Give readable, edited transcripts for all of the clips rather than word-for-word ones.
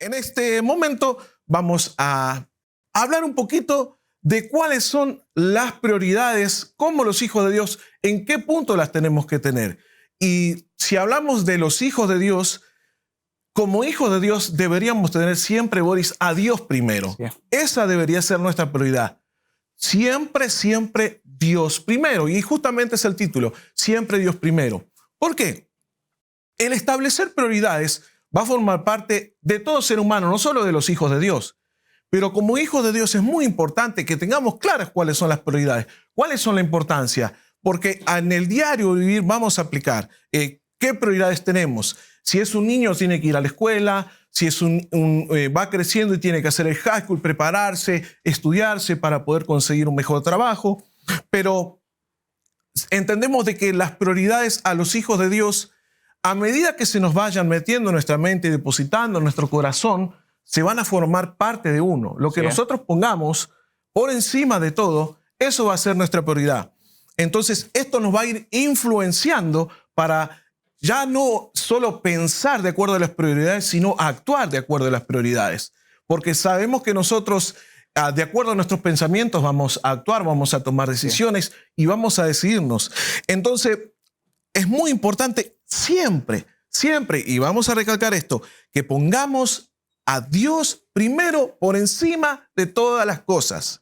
En este momento vamos a hablar un poquito de cuáles son las prioridades como los hijos de Dios, en qué punto las tenemos que tener. Y si hablamos de los hijos de Dios, como hijos de Dios deberíamos tener siempre, Boris, a Dios primero. Sí. Esa debería ser nuestra prioridad. Siempre, siempre Dios primero. Y justamente es el título, siempre Dios primero. ¿Por qué? El establecer prioridades va a formar parte de todo ser humano, no solo de los hijos de Dios. Pero como hijos de Dios es muy importante que tengamos claras cuáles son las prioridades, cuáles son la importancia, porque en el diario vivir vamos a aplicar qué prioridades tenemos. Si es un niño, tiene que ir a la escuela. Si es va creciendo y tiene que hacer el high school, prepararse, estudiarse para poder conseguir un mejor trabajo. Pero entendemos de que las prioridades a los hijos de Dios, a medida que se nos vayan metiendo en nuestra mente y depositando en nuestro corazón, se van a formar parte de uno. Lo que nosotros pongamos por encima de todo, eso va a ser nuestra prioridad. Entonces, esto nos va a ir influenciando para ya no solo pensar de acuerdo a las prioridades, sino actuar de acuerdo a las prioridades. Porque sabemos que nosotros, de acuerdo a nuestros pensamientos, vamos a actuar, vamos a tomar decisiones y vamos a decidirnos. Entonces, es muy importante siempre, y vamos a recalcar esto, que pongamos a Dios primero por encima de todas las cosas.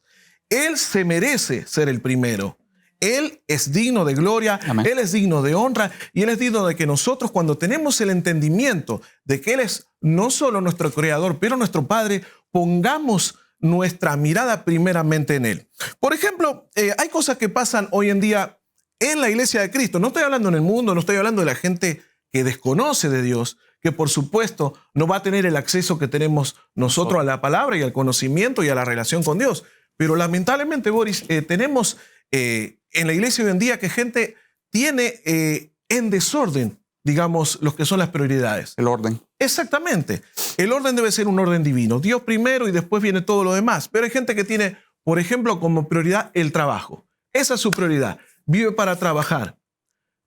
Él se merece ser el primero. Él es digno de gloria, amén. Él es digno de honra y Él es digno de que nosotros, cuando tenemos el entendimiento de que Él es no solo nuestro creador, pero nuestro Padre, pongamos nuestra mirada primeramente en Él. Por ejemplo, hay cosas que pasan hoy en día en la iglesia de Cristo. No estoy hablando en el mundo, no estoy hablando de la gente que desconoce de Dios, que por supuesto no va a tener el acceso que tenemos nosotros a la palabra y al conocimiento y a la relación con Dios. Pero lamentablemente, Boris, tenemos en la iglesia hoy en día que gente tiene en desorden, digamos, lo que son las prioridades. El orden. Exactamente. El orden debe ser un orden divino. Dios primero y después viene todo lo demás. Pero hay gente que tiene, por ejemplo, como prioridad el trabajo. Esa es su prioridad. Vive para trabajar.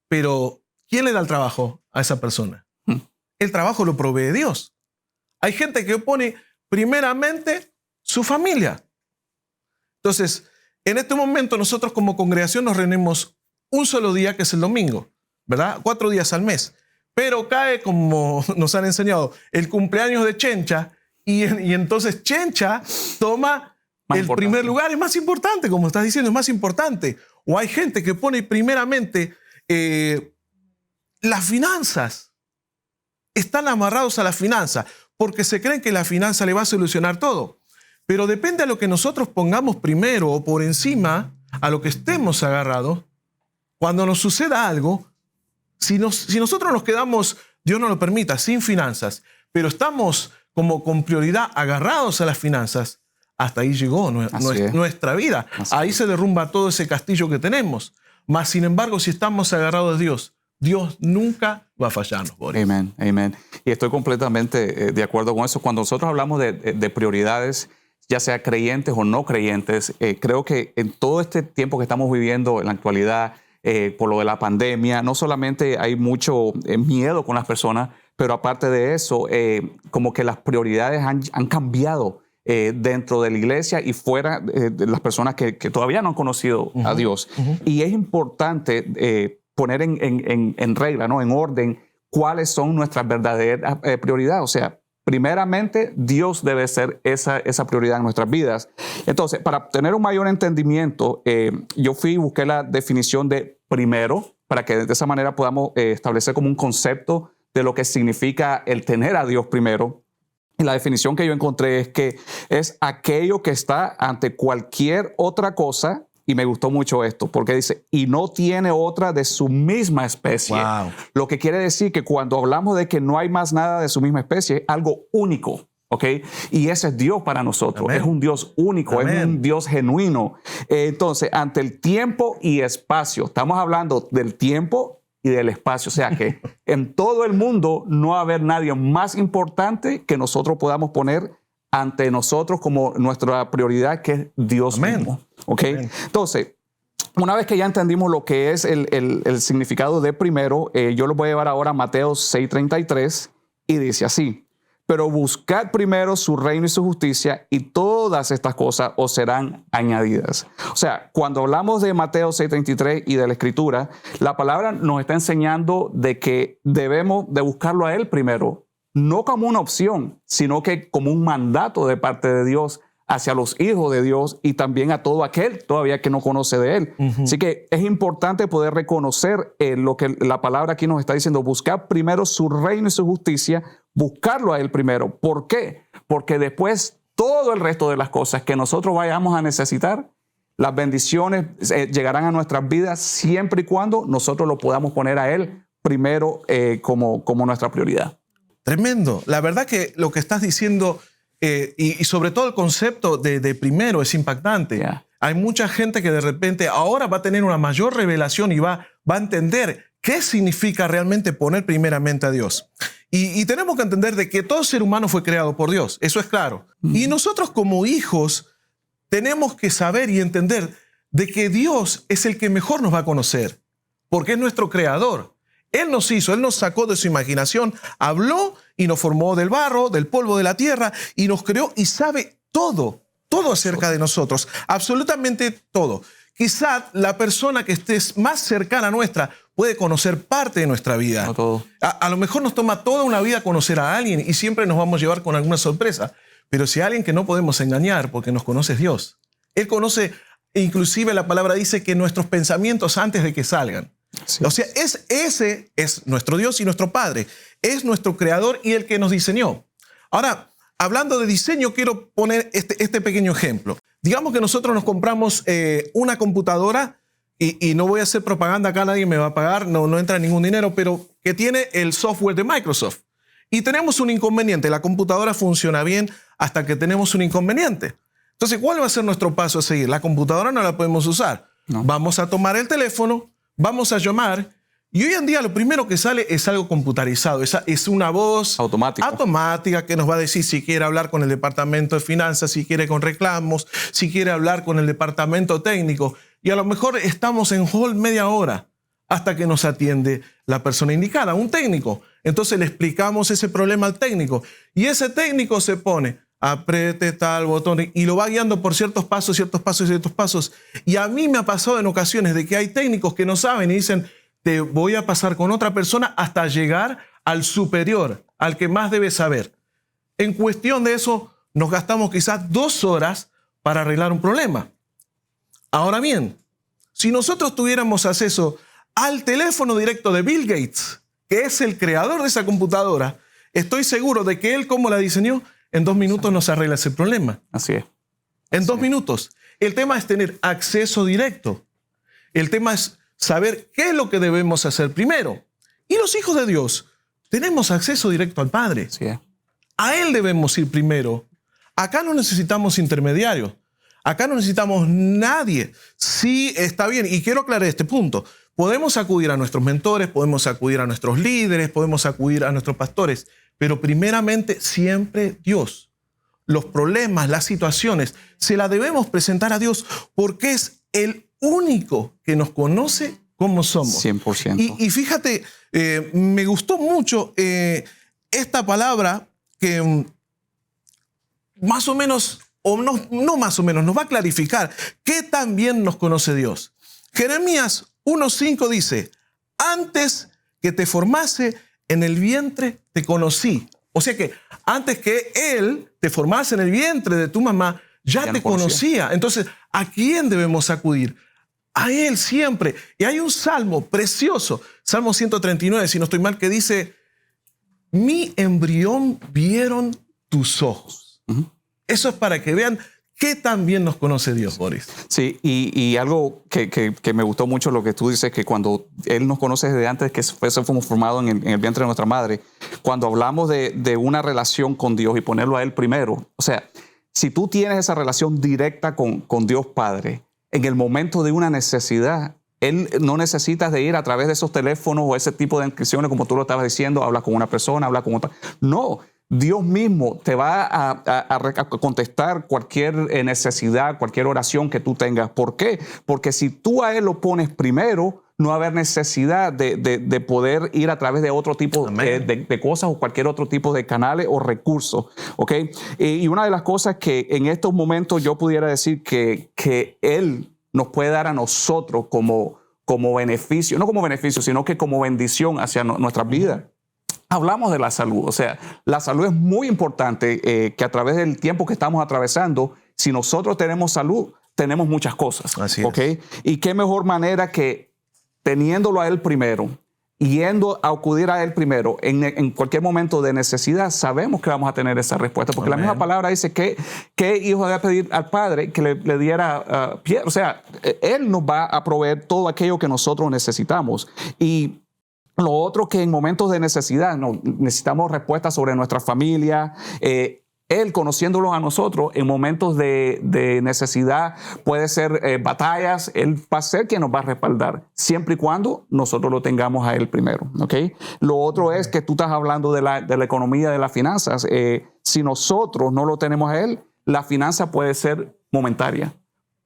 Pero ¿quién le da el trabajo a esa persona? El trabajo lo provee Dios. Hay gente que pone primeramente su familia. Entonces, en este momento nosotros como congregación nos reunimos un solo día, que es el domingo, ¿verdad? 4 días al mes. Pero cae, como nos han enseñado, el cumpleaños de Chencha y entonces Chencha toma el primer lugar. Es más importante, como estás diciendo, es más importante. O hay gente que pone primeramente las finanzas. Están amarrados a las finanzas porque se creen que la finanza le va a solucionar todo. Pero depende a lo que nosotros pongamos primero o por encima, a lo que estemos agarrados, cuando nos suceda algo, si nosotros nos quedamos, Dios no lo permita, sin finanzas, pero estamos como con prioridad agarrados a las finanzas, hasta ahí llegó nuestra vida. Ahí se derrumba todo ese castillo que tenemos. Mas, sin embargo, si estamos agarrados de Dios, Dios nunca va a fallarnos, Boris. Amén, amén. Y estoy completamente de acuerdo con eso. Cuando nosotros hablamos de prioridades, ya sea creyentes o no creyentes, creo que en todo este tiempo que estamos viviendo en la actualidad, por lo de la pandemia, no solamente hay mucho miedo con las personas, pero aparte de eso, como que las prioridades han cambiado dentro de la iglesia y fuera de las personas que todavía no han conocido a Dios. Y es importante poner en regla, ¿no? En orden, cuáles son nuestras verdaderas prioridades. O sea, primeramente, Dios debe ser esa prioridad en nuestras vidas. Entonces, para tener un mayor entendimiento, yo fui y busqué la definición de primero, para que de esa manera podamos establecer como un concepto de lo que significa el tener a Dios primero. Y la definición que yo encontré es que es aquello que está ante cualquier otra cosa. Y me gustó mucho esto, porque dice, y no tiene otra de su misma especie. Wow. Lo que quiere decir que cuando hablamos de que no hay más nada de su misma especie, es algo único, ¿ok? Y ese es Dios para nosotros. Amén. Es un Dios único, amén. Es un Dios genuino. Entonces, ante el tiempo y espacio, estamos hablando del tiempo y del espacio. O sea que en todo el mundo no va a haber nadie más importante que nosotros podamos poner ante nosotros como nuestra prioridad, que es Dios mismo. ¿Okay? Entonces, una vez que ya entendimos lo que es el significado de primero, yo lo voy a llevar ahora a Mateo 6:33 y dice así: pero buscad primero su reino y su justicia y todas estas cosas os serán añadidas. O sea, cuando hablamos de Mateo 6:33 y de la Escritura, la palabra nos está enseñando de que debemos de buscarlo a Él primero, no como una opción, sino que como un mandato de parte de Dios hacia los hijos de Dios y también a todo aquel todavía que no conoce de Él. Así que es importante poder reconocer lo que la palabra aquí nos está diciendo, buscar primero su reino y su justicia, buscarlo a Él primero. ¿Por qué? Porque después todo el resto de las cosas que nosotros vayamos a necesitar, las bendiciones llegarán a nuestras vidas siempre y cuando nosotros lo podamos poner a Él primero como nuestra prioridad. Tremendo. La verdad que lo que estás diciendo y sobre todo el concepto de primero es impactante. Yeah. Hay mucha gente que de repente ahora va a tener una mayor revelación y va a entender qué significa realmente poner primeramente a Dios. Y tenemos que entender de que todo ser humano fue creado por Dios. Eso es claro. Y nosotros como hijos tenemos que saber y entender de que Dios es el que mejor nos va a conocer, porque es nuestro creador. Él nos hizo, Él nos sacó de su imaginación, habló y nos formó del barro, del polvo de la tierra y nos creó y sabe todo acerca de nosotros, absolutamente todo. Quizá la persona que esté más cercana a nuestra puede conocer parte de nuestra vida. No todo. A lo mejor nos toma toda una vida conocer a alguien y siempre nos vamos a llevar con alguna sorpresa. Pero si hay alguien que no podemos engañar porque nos conoce es Dios. Él conoce, inclusive la palabra dice que nuestros pensamientos antes de que salgan. Sí. O sea, ese es nuestro Dios y nuestro Padre. Es nuestro Creador y el que nos diseñó. Ahora, hablando de diseño, quiero poner este pequeño ejemplo. Digamos que nosotros nos compramos una computadora y no voy a hacer propaganda acá, nadie me va a pagar, no entra ningún dinero, pero que tiene el software de Microsoft. Y tenemos un inconveniente. La computadora funciona bien hasta que tenemos un inconveniente. Entonces, ¿cuál va a ser nuestro paso a seguir? La computadora no la podemos usar. No. Vamos a tomar el teléfono, vamos a llamar y hoy en día lo primero que sale es algo computarizado. Es una voz automática que nos va a decir si quiere hablar con el departamento de finanzas, si quiere con reclamos, si quiere hablar con el departamento técnico. Y a lo mejor estamos en hold media hora hasta que nos atiende la persona indicada, un técnico. Entonces le explicamos ese problema al técnico y ese técnico se pone, apriete tal botón y lo va guiando por ciertos pasos. Y a mí me ha pasado en ocasiones de que hay técnicos que no saben y dicen, te voy a pasar con otra persona hasta llegar al superior, al que más debe saber. En cuestión de eso, nos gastamos quizás 2 horas para arreglar un problema. Ahora bien, si nosotros tuviéramos acceso al teléfono directo de Bill Gates, que es el creador de esa computadora, estoy seguro de que él, como la diseñó, en 2 minutos nos arregla ese problema. Así es. En 2 minutos. El tema es tener acceso directo. El tema es saber qué es lo que debemos hacer primero. Y los hijos de Dios tenemos acceso directo al Padre. Sí. A Él debemos ir primero. Acá no necesitamos intermediarios. Acá no necesitamos nadie. Sí, está bien. Y quiero aclarar este punto. Podemos acudir a nuestros mentores, podemos acudir a nuestros líderes, podemos acudir a nuestros pastores. Pero primeramente siempre Dios. Los problemas, las situaciones, se las debemos presentar a Dios porque es el único que nos conoce como somos. 100%. Y fíjate, me gustó mucho esta palabra que más o menos, o no más o menos, nos va a clarificar qué tan bien nos conoce Dios. Jeremías 1:5 dice, antes que te formase en el vientre te conocí. O sea que antes que Él te formase en el vientre de tu mamá, ya te conocía. Entonces, ¿a quién debemos acudir? A Él siempre. Y hay un salmo precioso, Salmo 139, si no estoy mal, que dice, mi embrión vieron tus ojos. Eso es para que vean qué tan bien nos conoce Dios, Boris. Sí, y algo que me gustó mucho lo que tú dices, que cuando Él nos conoce desde antes que fuimos formados en el vientre de nuestra madre, cuando hablamos de una relación con Dios y ponerlo a Él primero, o sea, si tú tienes esa relación directa con Dios Padre, en el momento de una necesidad, Él no necesitas de ir a través de esos teléfonos o ese tipo de inscripciones, como tú lo estabas diciendo, habla con una persona, habla con otra. No, Dios mismo te va a contestar cualquier necesidad, cualquier oración que tú tengas. ¿Por qué? Porque si tú a Él lo pones primero, no haber necesidad de poder ir a través de otro tipo de cosas o cualquier otro tipo de canales o recursos. ¿Okay? Y una de las cosas que en estos momentos yo pudiera decir que Él nos puede dar a nosotros como beneficio, no como beneficio, sino que como bendición hacia nuestras vidas. Hablamos de la salud, o sea, la salud es muy importante, que a través del tiempo que estamos atravesando, si nosotros tenemos salud, tenemos muchas cosas. Así ¿Okay? es. Y qué mejor manera que teniéndolo a Él primero, yendo a acudir a Él primero, en cualquier momento de necesidad, sabemos que vamos a tener esa respuesta, porque Amén. la misma palabra dice que hijo debe pedir al Padre que le diera piedra. O sea, Él nos va a proveer todo aquello que nosotros necesitamos. Y lo otro, que en momentos de necesidad necesitamos respuestas sobre nuestra familia. Él, conociéndolos a nosotros, en momentos de necesidad, puede ser batallas. Él va a ser quien nos va a respaldar, siempre y cuando nosotros lo tengamos a Él primero. ¿Okay? Lo otro es que tú estás hablando de la economía, de las finanzas. Si nosotros no lo tenemos a Él, la finanza puede ser momentaria,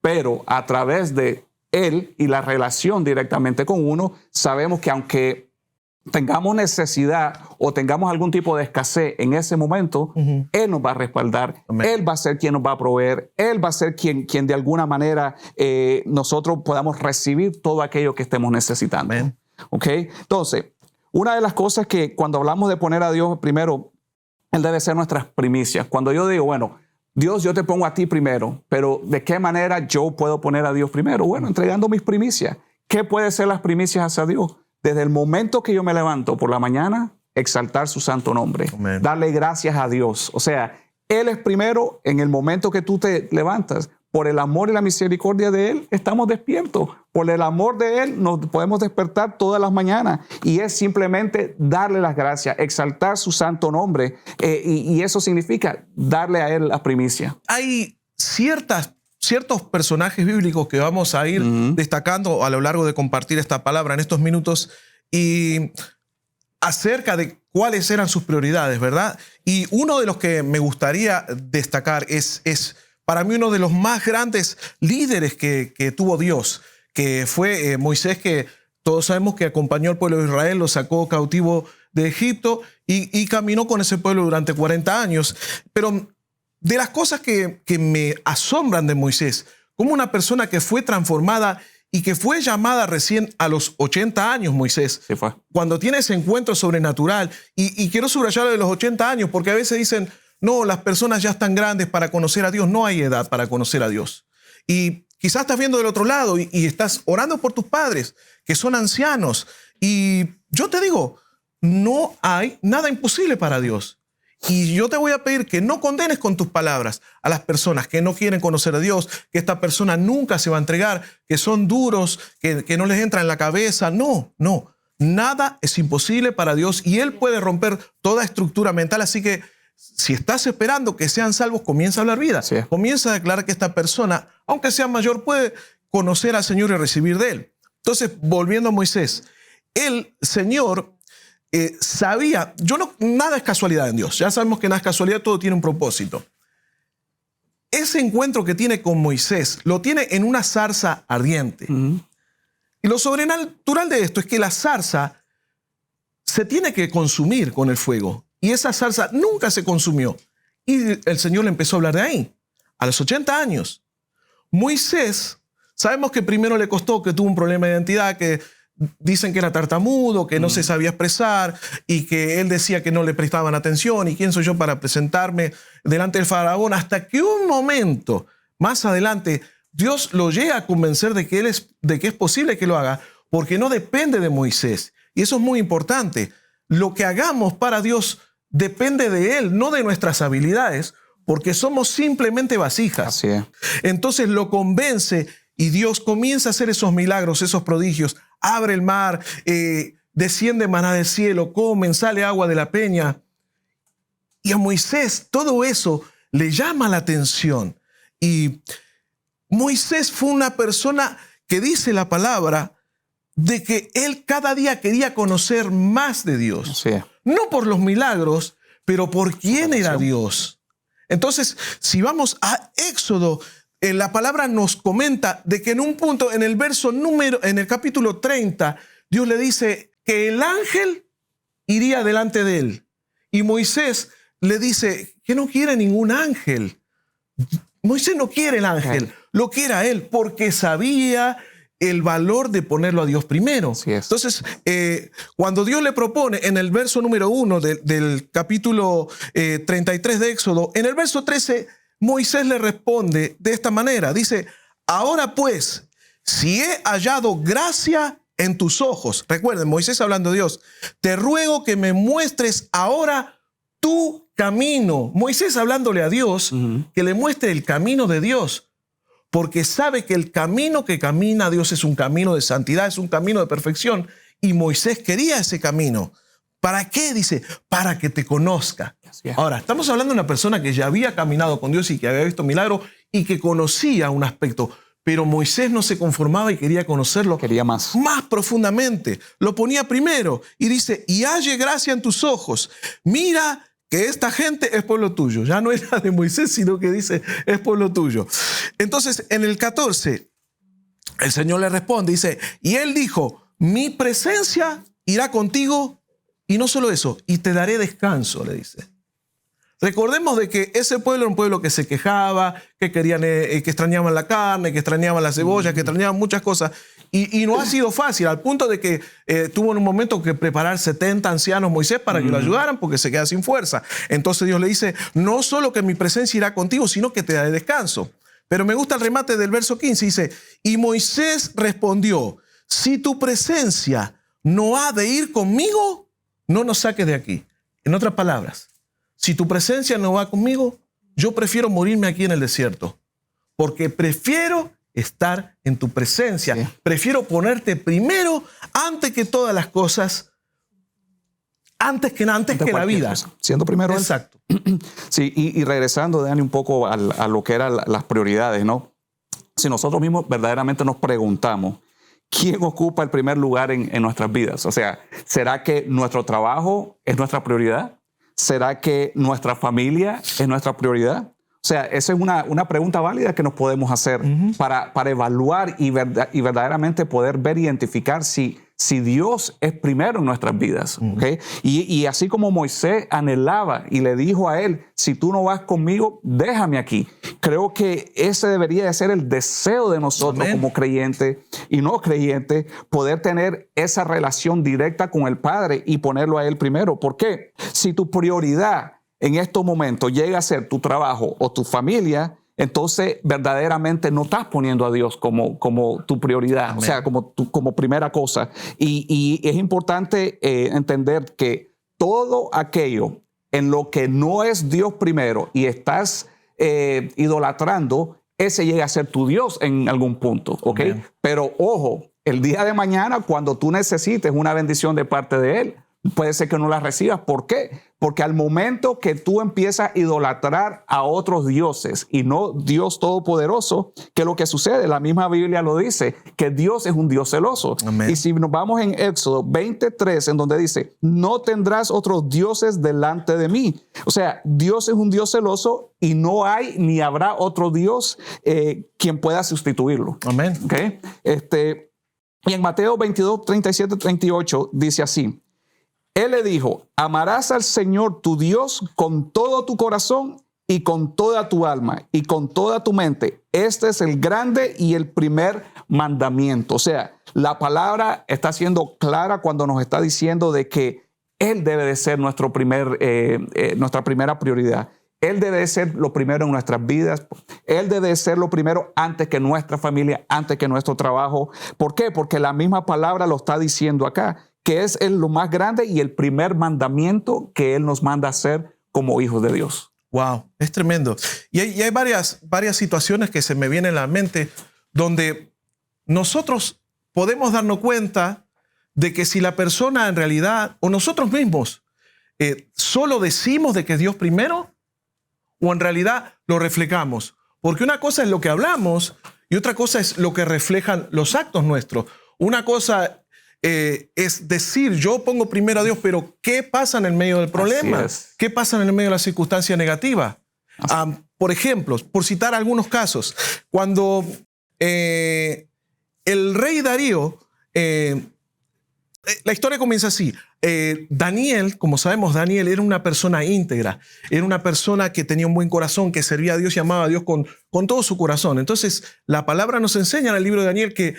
pero a través de Él y la relación directamente con uno, sabemos que aunque tengamos necesidad o tengamos algún tipo de escasez en ese momento, Él nos va a respaldar. Amén. Él va a ser quien nos va a proveer. Él va a ser quien de alguna manera nosotros podamos recibir todo aquello que estemos necesitando. Amén. ¿Okay? Entonces, una de las cosas que cuando hablamos de poner a Dios primero, Él debe ser nuestras primicias. Cuando yo digo, bueno, Dios, yo te pongo a ti primero, pero ¿de qué manera yo puedo poner a Dios primero? Bueno, entregando mis primicias. ¿Qué puede ser las primicias hacia Dios? Desde el momento que yo me levanto por la mañana, exaltar su santo nombre, Amén. darle gracias a Dios. O sea, Él es primero en el momento que tú te levantas. Por el amor y la misericordia de Él, estamos despiertos. Por el amor de Él, nos podemos despertar todas las mañanas. Y es simplemente darle las gracias, exaltar su santo nombre. Y eso significa darle a Él la primicia. Hay ciertos personajes bíblicos que vamos a ir destacando a lo largo de compartir esta palabra en estos minutos, y acerca de cuáles eran sus prioridades, ¿verdad? Y uno de los que me gustaría destacar es para mí uno de los más grandes líderes que tuvo Dios, que fue Moisés, que todos sabemos que acompañó al pueblo de Israel, lo sacó cautivo de Egipto y caminó con ese pueblo durante 40 años. Pero de las cosas que me asombran de Moisés, como una persona que fue transformada y que fue llamada recién a los 80 años, Moisés, Sí fue. cuando tiene ese encuentro sobrenatural, y quiero subrayar lo de los 80 años, porque a veces dicen, no, las personas ya están grandes para conocer a Dios. No hay edad para conocer a Dios. Y quizás estás viendo del otro lado y estás orando por tus padres, que son ancianos. Y yo te digo, no hay nada imposible para Dios. Y yo te voy a pedir que no condenes con tus palabras a las personas que no quieren conocer a Dios, que esta persona nunca se va a entregar, que son duros, que no les entra en la cabeza. No. Nada es imposible para Dios y Él puede romper toda estructura mental. Así que si estás esperando que sean salvos, comienza a hablar vida. Sí. Comienza a declarar que esta persona, aunque sea mayor, puede conocer al Señor y recibir de Él. Entonces, volviendo a Moisés, el Señor sabía, nada es casualidad en Dios. Ya sabemos que nada es casualidad, todo tiene un propósito. Ese encuentro que tiene con Moisés, lo tiene en una zarza ardiente. Y lo sobrenatural de esto es que la zarza se tiene que consumir con el fuego. Y esa zarza nunca se consumió. Y el Señor le empezó a hablar de ahí, a los 80 años. Moisés, sabemos que primero le costó, que tuvo un problema de identidad, que dicen que era tartamudo, que no se sabía expresar y que él decía que no le prestaban atención y quién soy yo para presentarme delante del faraón, hasta que un momento más adelante Dios lo llega a convencer de que es posible que lo haga, porque no depende de Moisés. Y eso es muy importante. Lo que hagamos para Dios depende de Él, no de nuestras habilidades, porque somos simplemente vasijas. Así es. Entonces lo convence y Dios comienza a hacer esos milagros, esos prodigios. Abre el mar, desciende maná del cielo, comen, sale agua de la peña. Y a Moisés todo eso le llama la atención. Y Moisés fue una persona que dice la palabra de que él cada día quería conocer más de Dios. Así es. No por los milagros, pero por quién era Dios. Entonces, si vamos a Éxodo, la palabra nos comenta de que en un punto, en el capítulo 30, Dios le dice que el ángel iría delante de él. Y Moisés le dice que no quiere ningún ángel. Moisés no quiere el ángel, lo quiere a él porque sabía el valor de ponerlo a Dios primero. Entonces, cuando Dios le propone en el verso número 1 del capítulo 33 de Éxodo, en el verso 13, Moisés le responde de esta manera. Dice, ahora pues, si he hallado gracia en tus ojos. Recuerden, Moisés hablando a Dios, te ruego que me muestres ahora tu camino. Moisés hablándole a Dios, que le muestre el camino de Dios. Porque sabe que el camino que camina Dios es un camino de santidad, es un camino de perfección. Y Moisés quería ese camino. ¿Para qué? Dice, para que te conozca. Ahora, estamos hablando de una persona que ya había caminado con Dios y que había visto milagros y que conocía un aspecto. Pero Moisés no se conformaba y quería conocerlo. Quería más profundamente. Lo ponía primero y dice, y halle gracia en tus ojos. Mira que esta gente es pueblo tuyo. Ya no era de Moisés, sino que dice, es pueblo tuyo. Entonces, en el 14, el Señor le responde, dice, y él dijo, mi presencia irá contigo, y no solo eso, y te daré descanso, le dice. Recordemos de que ese pueblo era un pueblo que se quejaba, que querían, que extrañaban la carne, que extrañaban la cebolla, que extrañaban muchas cosas. Y no ha sido fácil, al punto de que tuvo en un momento que preparar 70 ancianos Moisés para que lo ayudaran porque se queda sin fuerza. Entonces Dios le dice, no solo que mi presencia irá contigo, sino que te daré descanso. Pero me gusta el remate del verso 15, dice, y Moisés respondió, si tu presencia no ha de ir conmigo, no nos saques de aquí. En otras palabras, si tu presencia no va conmigo, yo prefiero morirme aquí en el desierto, porque prefiero estar en tu presencia. Sí. Prefiero ponerte primero antes que todas las cosas, antes que la vida. Cosa. Siendo primero. Exacto. Sí, y regresando, Dani, un poco a lo que eran las prioridades, ¿no? Si nosotros mismos verdaderamente nos preguntamos, ¿quién ocupa el primer lugar en nuestras vidas? O sea, ¿será que nuestro trabajo es nuestra prioridad? ¿Será que nuestra familia es nuestra prioridad? O sea, esa es una pregunta válida que nos podemos hacer para evaluar y verdaderamente poder ver e identificar si Dios es primero en nuestras vidas. ¿Okay? Y así como Moisés anhelaba y le dijo a él, si tú no vas conmigo, déjame aquí. Creo que ese debería de ser el deseo de nosotros como creyentes y no creyentes, poder tener esa relación directa con el Padre y ponerlo a Él primero. ¿Por qué? Si tu prioridad en estos momentos llega a ser tu trabajo o tu familia, entonces verdaderamente no estás poniendo a Dios como tu prioridad, o sea, como primera cosa. Y es importante entender que todo aquello en lo que no es Dios primero y estás idolatrando, ese llega a ser tu Dios en algún punto, ¿ok? Pero ojo, el día de mañana cuando tú necesites una bendición de parte de Él, puede ser que no la recibas. ¿Por qué? Porque al momento que tú empiezas a idolatrar a otros dioses y no Dios Todopoderoso, ¿qué es lo que sucede? La misma Biblia lo dice, que Dios es un Dios celoso. Amén. Y si nos vamos en Éxodo 23, en donde dice, no tendrás otros dioses delante de mí. O sea, Dios es un Dios celoso y no hay ni habrá otro Dios quien pueda sustituirlo. Amén. ¿Okay? Y en Mateo 22, 37, 38 dice así, Él le dijo, amarás al Señor tu Dios con todo tu corazón y con toda tu alma y con toda tu mente. Este es el grande y el primer mandamiento. O sea, la palabra está siendo clara cuando nos está diciendo de que Él debe de ser nuestra primera prioridad. Él debe de ser lo primero en nuestras vidas. Él debe de ser lo primero antes que nuestra familia, antes que nuestro trabajo. ¿Por qué? Porque la misma palabra lo está diciendo acá, que es lo más grande y el primer mandamiento que Él nos manda a hacer como hijos de Dios. Wow, es tremendo. Y hay varias situaciones que se me vienen a la mente donde nosotros podemos darnos cuenta de que si la persona en realidad, o nosotros mismos, solo decimos de que es Dios primero, o en realidad lo reflejamos. Porque una cosa es lo que hablamos y otra cosa es lo que reflejan los actos nuestros. Una cosa es decir, yo pongo primero a Dios, pero ¿qué pasa en el medio del problema? ¿Qué pasa en el medio de la circunstancia negativa? Por ejemplo, por citar algunos casos, cuando el rey Darío, la historia comienza así. Daniel, como sabemos, Daniel era una persona íntegra, era una persona que tenía un buen corazón, que servía a Dios y amaba a Dios con todo su corazón. Entonces, la palabra nos enseña en el libro de Daniel que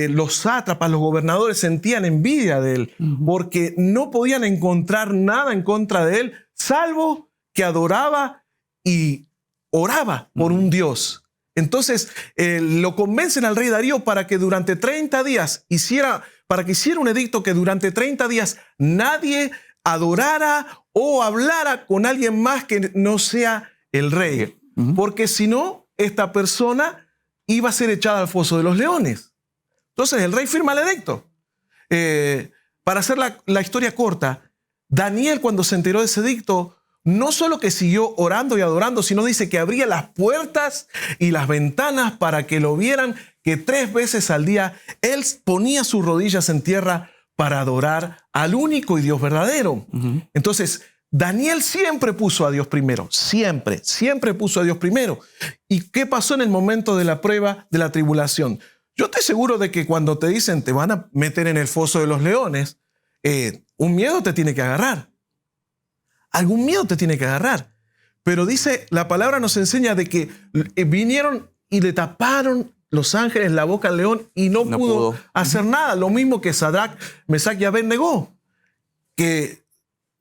los sátrapas, los gobernadores sentían envidia de él, porque no podían encontrar nada en contra de él, salvo que adoraba y oraba por un Dios. Entonces, lo convencen al rey Darío para que durante 30 días hiciera un edicto que durante 30 días nadie adorara o hablara con alguien más que no sea el rey. Porque si no, esta persona iba a ser echada al foso de los leones. Entonces el rey firma el edicto. Para hacer la historia corta, Daniel, cuando se enteró de ese edicto, no solo que siguió orando y adorando, sino dice que abría las puertas y las ventanas para que lo vieran, que 3 veces al día él ponía sus rodillas en tierra para adorar al único y Dios verdadero. Entonces, Daniel siempre puso a Dios primero, siempre puso a Dios primero. ¿Y qué pasó en el momento de la prueba, de la tribulación? Yo estoy seguro de que cuando te dicen te van a meter en el foso de los leones, un miedo te tiene que agarrar. Algún miedo te tiene que agarrar. Pero dice, la palabra nos enseña de que vinieron y le taparon los ángeles la boca al león y no pudo hacer nada. Lo mismo que Sadrach, Mesach y Abednego, que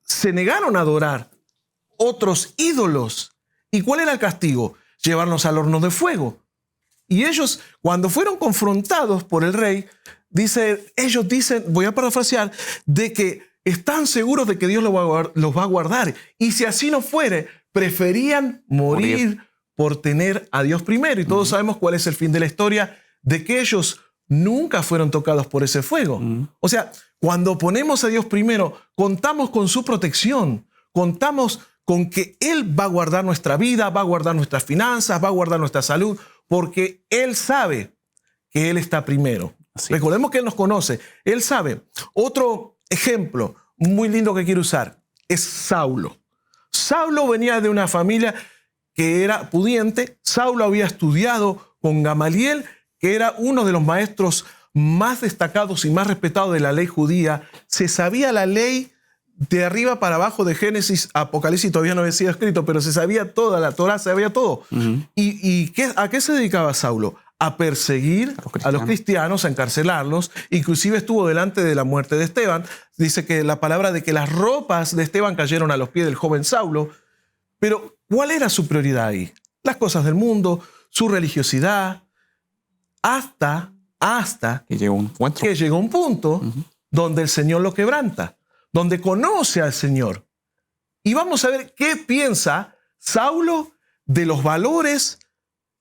se negaron a adorar otros ídolos. ¿Y cuál era el castigo? Llevarlos al horno de fuego. Y ellos, cuando fueron confrontados por el rey, ellos dicen, voy a parafrasear, de que están seguros de que Dios los va a guardar. Y si así no fuere, preferían morir por tener a Dios primero. Y todos sabemos cuál es el fin de la historia, de que ellos nunca fueron tocados por ese fuego. O sea, cuando ponemos a Dios primero, contamos con su protección, contamos con que Él va a guardar nuestra vida, va a guardar nuestras finanzas, va a guardar nuestra salud, porque Él sabe que Él está primero. Recordemos que Él nos conoce, Él sabe. Otro ejemplo muy lindo que quiero usar es Saulo. Saulo venía de una familia que era pudiente. Saulo había estudiado con Gamaliel, que era uno de los maestros más destacados y más respetados de la ley judía. Se sabía la ley de arriba para abajo, de Génesis a Apocalipsis, todavía no había sido escrito, pero se sabía toda, la Torá se sabía todo. ¿Y a qué se dedicaba Saulo? A perseguir a los cristianos, a encarcelarlos. Inclusive estuvo delante de la muerte de Esteban. Dice que la palabra de que las ropas de Esteban cayeron a los pies del joven Saulo. Pero, ¿cuál era su prioridad ahí? Las cosas del mundo, su religiosidad, hasta que llegó un punto donde el Señor lo quebranta, donde conoce al Señor. Y vamos a ver qué piensa Saulo de los valores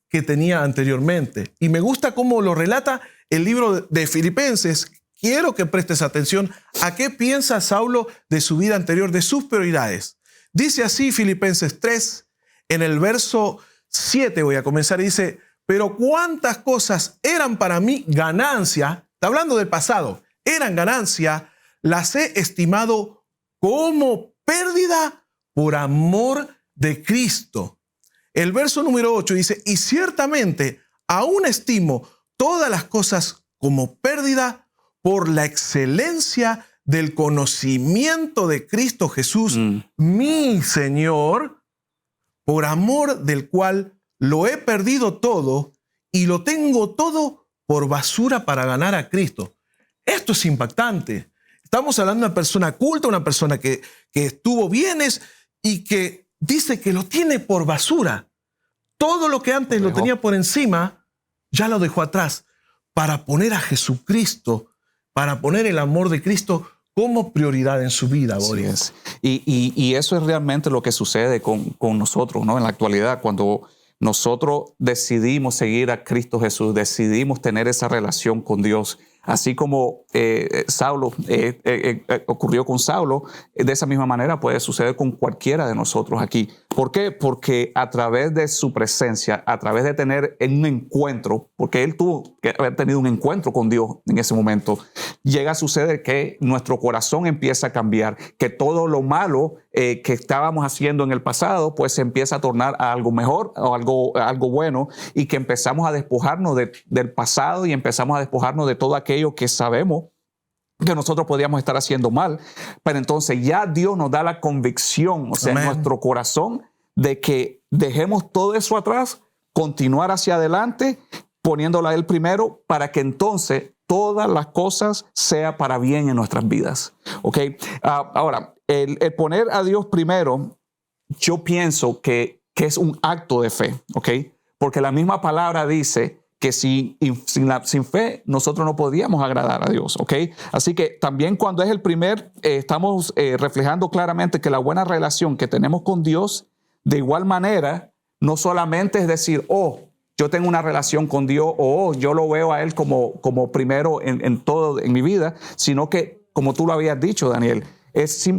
que tenía anteriormente. Y me gusta cómo lo relata el libro de Filipenses. Quiero que prestes atención a qué piensa Saulo de su vida anterior, de sus prioridades. Dice así Filipenses 3, en el verso 7 voy a comenzar, y dice: pero cuántas cosas eran para mí ganancia, está hablando del pasado, eran ganancia, las he estimado como pérdida por amor de Cristo. El verso número 8 dice: y ciertamente aún estimo todas las cosas como pérdida por la excelencia del conocimiento de Cristo Jesús, mi Señor, por amor del cual lo he perdido todo y lo tengo todo por basura para ganar a Cristo. Esto es impactante. Estamos hablando de una persona culta, una persona que tuvo bienes y que dice que lo tiene por basura. Todo lo que antes lo tenía por encima, ya lo dejó atrás para poner a Jesucristo, para poner el amor de Cristo como prioridad en su vida, Boris. Y eso es realmente lo que sucede con nosotros, ¿no? En la actualidad, cuando nosotros decidimos seguir a Cristo Jesús, decidimos tener esa relación con Dios, así como ocurrió con Saulo, de esa misma manera puede suceder con cualquiera de nosotros aquí. ¿Por qué? Porque a través de su presencia, a través de tener un encuentro, porque él tuvo que haber tenido un encuentro con Dios en ese momento, llega a suceder que nuestro corazón empieza a cambiar, que todo lo malo que estábamos haciendo en el pasado, pues se empieza a tornar a algo mejor o algo bueno, y que empezamos a despojarnos del pasado y empezamos a despojarnos de todo aquello que sabemos que nosotros podríamos estar haciendo mal. Pero entonces ya Dios nos da la convicción, o sea, en nuestro corazón, de que dejemos todo eso atrás, continuar hacia adelante, poniéndolo a Él primero, para que entonces todas las cosas sean para bien en nuestras vidas. ¿Ok? Ahora, el poner a Dios primero, yo pienso que es un acto de fe. ¿Ok? Porque la misma palabra dice que sin fe nosotros no podíamos agradar a Dios, ¿ok? Así que también cuando es el primer, estamos reflejando claramente que la buena relación que tenemos con Dios, de igual manera, no solamente es decir, oh, yo tengo una relación con Dios, o oh, yo lo veo a Él como primero en todo en mi vida, sino que, como tú lo habías dicho, Daniel, es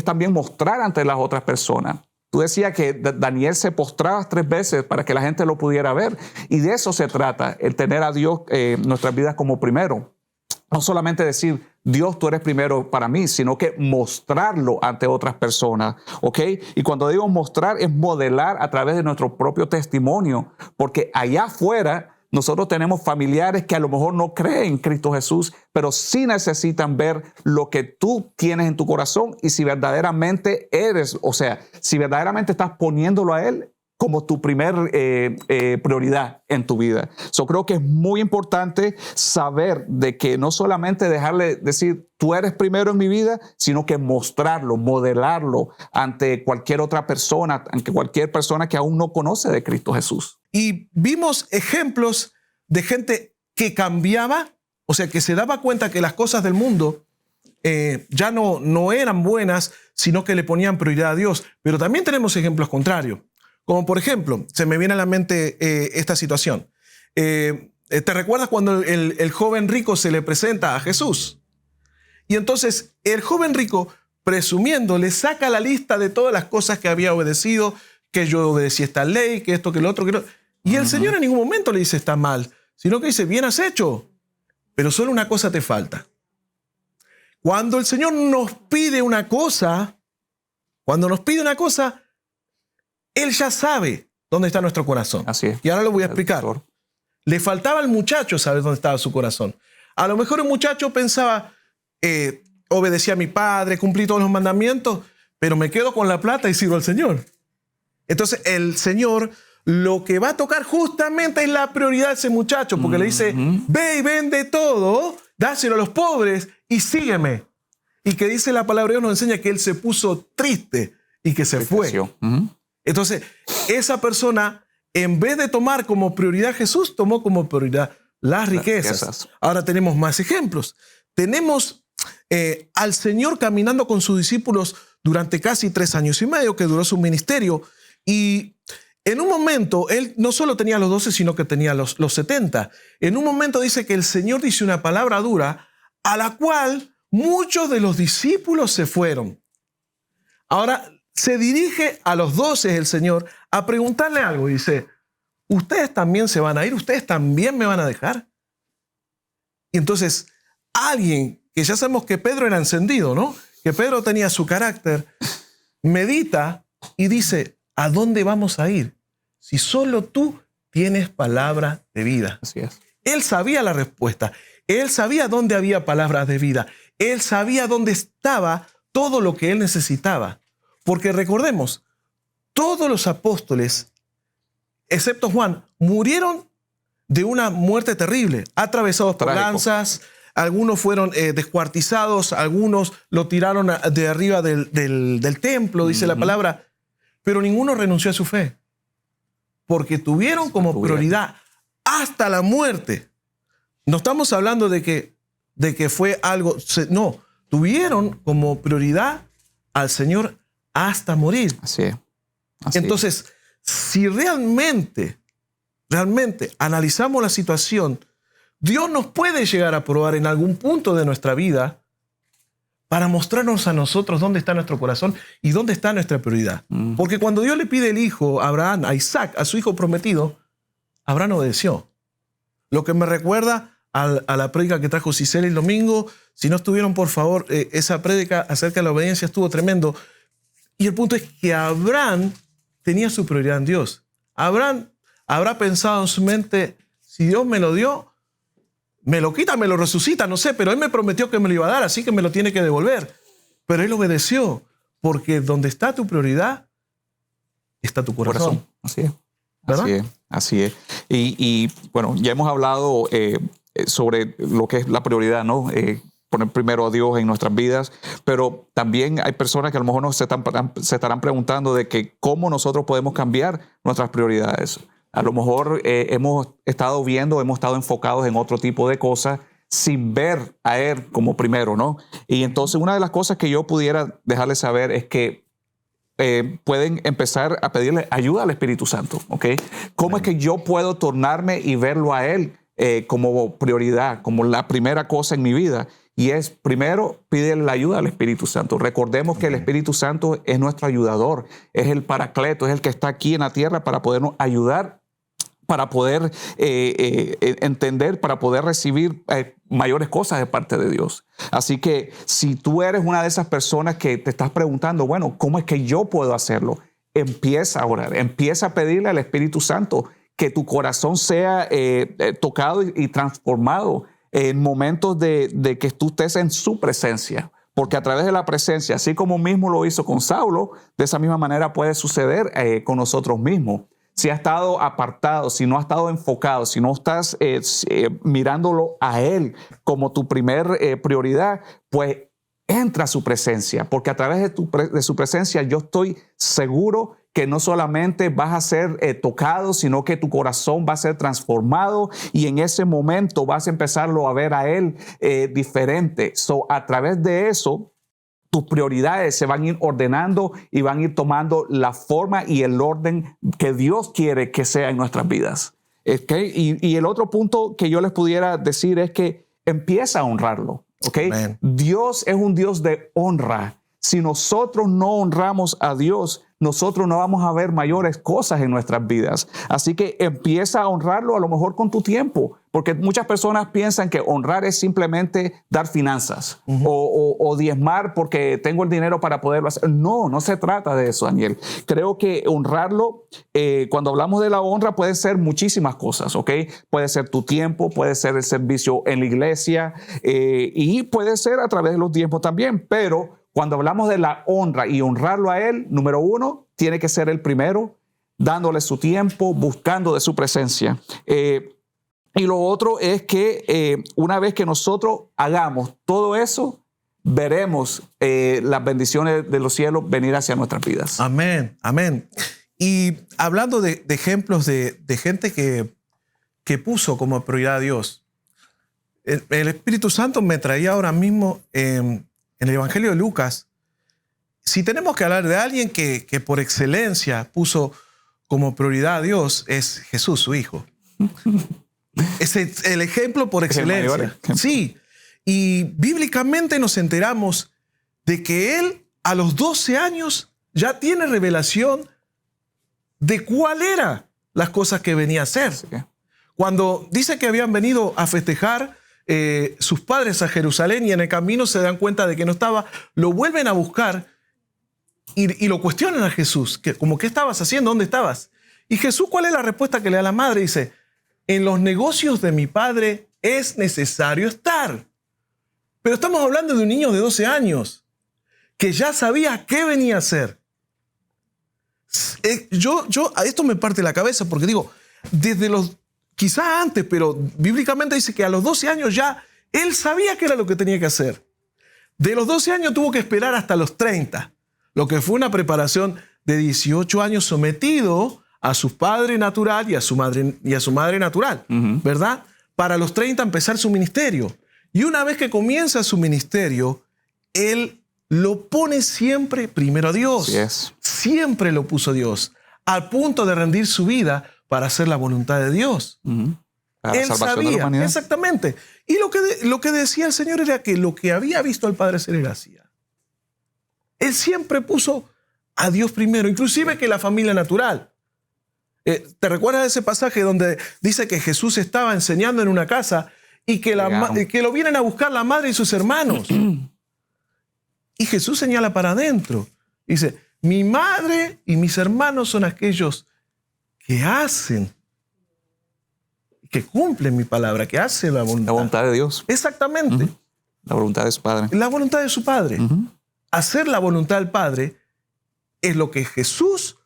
también mostrar ante las otras personas. Tú decías que Daniel se postraba 3 veces para que la gente lo pudiera ver. Y de eso se trata, el tener a Dios en nuestras vidas como primero. No solamente decir, Dios, tú eres primero para mí, sino que mostrarlo ante otras personas. ¿Ok? Y cuando digo mostrar, es modelar a través de nuestro propio testimonio. Porque allá afuera nosotros tenemos familiares que a lo mejor no creen en Cristo Jesús, pero sí necesitan ver lo que tú tienes en tu corazón y si verdaderamente eres, o sea, si verdaderamente estás poniéndolo a Él como tu primer prioridad en tu vida. Yo creo que es muy importante saber de que no solamente dejarle decir, tú eres primero en mi vida, sino que mostrarlo, modelarlo ante cualquier otra persona, ante cualquier persona que aún no conoce de Cristo Jesús. Y vimos ejemplos de gente que cambiaba, o sea, que se daba cuenta que las cosas del mundo ya no eran buenas, sino que le ponían prioridad a Dios. Pero también tenemos ejemplos contrarios. Como por ejemplo, se me viene a la mente esta situación. ¿Te recuerdas cuando el joven rico se le presenta a Jesús? Y entonces el joven rico, presumiendo, le saca la lista de todas las cosas que había obedecido, que yo obedecí esta ley, que esto, que lo otro, que lo... Y el Señor en ningún momento le dice está mal, sino que dice, bien has hecho, pero solo una cosa te falta. Cuando el Señor nos pide una cosa, Él ya sabe dónde está nuestro corazón. Así es. Y ahora lo voy a explicar. Le faltaba al muchacho saber dónde estaba su corazón. A lo mejor el muchacho pensaba, obedecí a mi padre, cumplí todos los mandamientos, pero me quedo con la plata y sirvo al Señor. Entonces el Señor lo que va a tocar justamente es la prioridad de ese muchacho, porque le dice, ve y vende todo, dáselo a los pobres y sígueme. Y que dice la palabra de Dios nos enseña que él se puso triste y que se fue. Entonces, esa persona, en vez de tomar como prioridad a Jesús, tomó como prioridad las riquezas. Ahora tenemos más ejemplos. Tenemos al Señor caminando con sus discípulos durante casi 3 años y medio que duró su ministerio. Y en un momento, él no solo tenía los 12, sino que tenía los 70. En un momento dice que el Señor dice una palabra dura a la cual muchos de los discípulos se fueron. Ahora, se dirige a los 12 el Señor a preguntarle algo. Dice, ¿ustedes también se van a ir? ¿Ustedes también me van a dejar? Y entonces, alguien que ya sabemos que Pedro era encendido, ¿no? Que Pedro tenía su carácter, medita y dice, ¿a dónde vamos a ir? Si solo tú tienes palabra de vida. Así es. Él sabía la respuesta. Él sabía dónde había palabras de vida. Él sabía dónde estaba todo lo que él necesitaba. Porque recordemos, todos los apóstoles, excepto Juan, murieron de una muerte terrible, atravesados por lanzas, algunos fueron descuartizados, algunos lo tiraron de arriba del templo, dice la palabra, pero ninguno renunció a su fe, porque tuvieron como prioridad hasta la muerte. No estamos hablando de que fue algo, no, tuvieron como prioridad al Señor hasta morir. Así es. Entonces, si realmente analizamos la situación, Dios nos puede llegar a probar en algún punto de nuestra vida para mostrarnos a nosotros dónde está nuestro corazón y dónde está nuestra prioridad. Porque cuando Dios le pide el hijo a Abraham, a Isaac, a su hijo prometido, Abraham obedeció. Lo que me recuerda a la prédica que trajo Cisela el domingo. Si no estuvieron, por favor, esa prédica acerca de la obediencia estuvo tremendo. Y el punto es que Abraham tenía su prioridad en Dios. Abraham habrá pensado en su mente, si Dios me lo dio, me lo quita, me lo resucita, no sé, pero Él me prometió que me lo iba a dar, así que me lo tiene que devolver. Pero Él obedeció, porque donde está tu prioridad, está tu corazón. Así es. ¿Verdad? Así es. Y bueno, ya hemos hablado sobre lo que es la prioridad, ¿no? Poner primero a Dios en nuestras vidas, pero también hay personas que a lo mejor se estarán preguntando de que cómo nosotros podemos cambiar nuestras prioridades. A lo mejor hemos estado enfocados en otro tipo de cosas sin ver a Él como primero, ¿no? Y entonces una de las cosas que yo pudiera dejarles saber es que pueden empezar a pedirle ayuda al Espíritu Santo, ¿ok? ¿Cómo es que yo puedo tornarme y verlo a Él como prioridad, como la primera cosa en mi vida? Y es, primero, pídele la ayuda al Espíritu Santo. Recordemos que el Espíritu Santo es nuestro ayudador, es el paracleto, es el que está aquí en la tierra para podernos ayudar, para poder entender, para poder recibir mayores cosas de parte de Dios. Así que si tú eres una de esas personas que te estás preguntando, bueno, ¿cómo es que yo puedo hacerlo? Empieza a orar, empieza a pedirle al Espíritu Santo que tu corazón sea tocado y transformado en momentos de que tú estés en su presencia. Porque a través de la presencia, así como mismo lo hizo con Saulo, de esa misma manera puede suceder con nosotros mismos. Si has estado apartado, si no has estado enfocado, si no estás mirándolo a Él como tu primer prioridad, pues entra a su presencia, porque a través de su presencia yo estoy seguro que no solamente vas a ser tocado, sino que tu corazón va a ser transformado y en ese momento vas a empezarlo a ver a Él diferente. A través de eso, tus prioridades se van a ir ordenando y van a ir tomando la forma y el orden que Dios quiere que sea en nuestras vidas. ¿Okay? Y el otro punto que yo les pudiera decir es que empieza a honrarlo. ¿Okay? Dios es un Dios de honra. Si nosotros no honramos a Dios, nosotros no vamos a ver mayores cosas en nuestras vidas. Así que empieza a honrarlo a lo mejor con tu tiempo, porque muchas personas piensan que honrar es simplemente dar finanzas o diezmar porque tengo el dinero para poderlo hacer. No, no se trata de eso, Daniel. Creo que honrarlo, cuando hablamos de la honra, puede ser muchísimas cosas, ¿ok? Puede ser tu tiempo, puede ser el servicio en la iglesia y puede ser a través de los diezmos también, pero cuando hablamos de la honra y honrarlo a Él, número uno, tiene que ser el primero, dándole su tiempo, buscando de su presencia. Y lo otro es que una vez que nosotros hagamos todo eso, veremos las bendiciones de los cielos venir hacia nuestras vidas. Amén, amén. Y hablando de ejemplos de gente que puso como prioridad a Dios, el Espíritu Santo me traía ahora mismo en el Evangelio de Lucas. Si tenemos que hablar de alguien que por excelencia puso como prioridad a Dios, es Jesús, su Hijo. Es el ejemplo por excelencia. Sí. Y bíblicamente nos enteramos de que Él a los 12 años ya tiene revelación de cuál eran las cosas que venía a hacer. Sí. Cuando dice que habían venido a festejar sus padres a Jerusalén y en el camino se dan cuenta de que no estaba, lo vuelven a buscar y lo cuestionan a Jesús, que como, ¿qué estabas haciendo? ¿Dónde estabas? Y Jesús, ¿cuál es la respuesta que le da la madre? Dice, en los negocios de mi padre es necesario estar. Pero estamos hablando de un niño de 12 años que ya sabía qué venía a hacer. A esto me parte la cabeza porque digo, desde los quizás antes, pero bíblicamente dice que a los 12 años ya él sabía qué era lo que tenía que hacer. De los 12 años tuvo que esperar hasta los 30, lo que fue una preparación de 18 años sometido a su padre natural y a su madre natural, ¿verdad? Para los 30 empezar su ministerio. Y una vez que comienza su ministerio, él lo pone siempre primero a Dios. Yes. Siempre lo puso Dios, al punto de rendir su vida para hacer la voluntad de Dios. Para la salvación de la humanidad. Exactamente. Y lo que decía el Señor era que lo que había visto al Padre hacer, él hacía. Él siempre puso a Dios primero, inclusive que la familia natural. ¿Te recuerdas de ese pasaje donde dice que Jesús estaba enseñando en una casa y que lo vienen a buscar la madre y sus hermanos? Y Jesús señala para adentro. Dice, mi madre y mis hermanos son aquellos que hacen, que cumplen mi palabra, que hacen la voluntad de Dios. Exactamente. La voluntad de su Padre. La voluntad de su Padre. Hacer la voluntad del Padre es lo que Jesús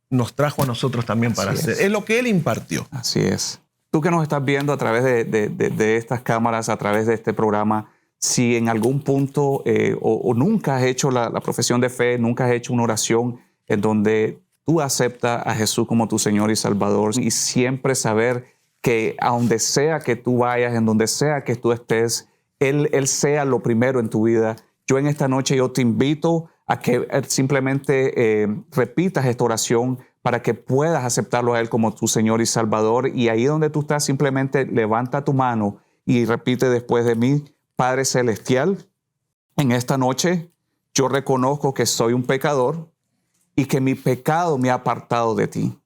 nos trajo a nosotros también para hacer. Es lo que Él impartió. Así es. Tú que nos estás viendo a través de estas cámaras, a través de este programa, si en algún punto o nunca has hecho la profesión de fe, nunca has hecho una oración en donde tú aceptas a Jesús como tu Señor y Salvador, y siempre saber que a donde sea que tú vayas, en donde sea que tú estés, Él sea lo primero en tu vida. Yo en esta noche yo te invito a que simplemente repitas esta oración para que puedas aceptarlo a Él como tu Señor y Salvador. Y ahí donde tú estás, simplemente levanta tu mano y repite después de mí: Padre Celestial, en esta noche yo reconozco que soy un pecador y que mi pecado me ha apartado de ti.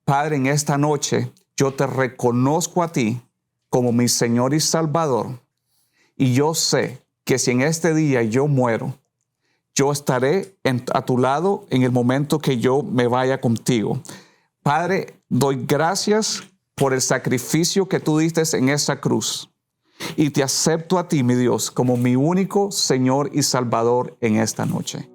Padre, en esta noche yo te reconozco a ti como mi Señor y Salvador, y yo sé que si en este día yo muero, yo estaré a tu lado en el momento que yo me vaya contigo. Padre, doy gracias por el sacrificio que tú diste en esa cruz, y te acepto a ti, mi Dios, como mi único Señor y Salvador en esta noche.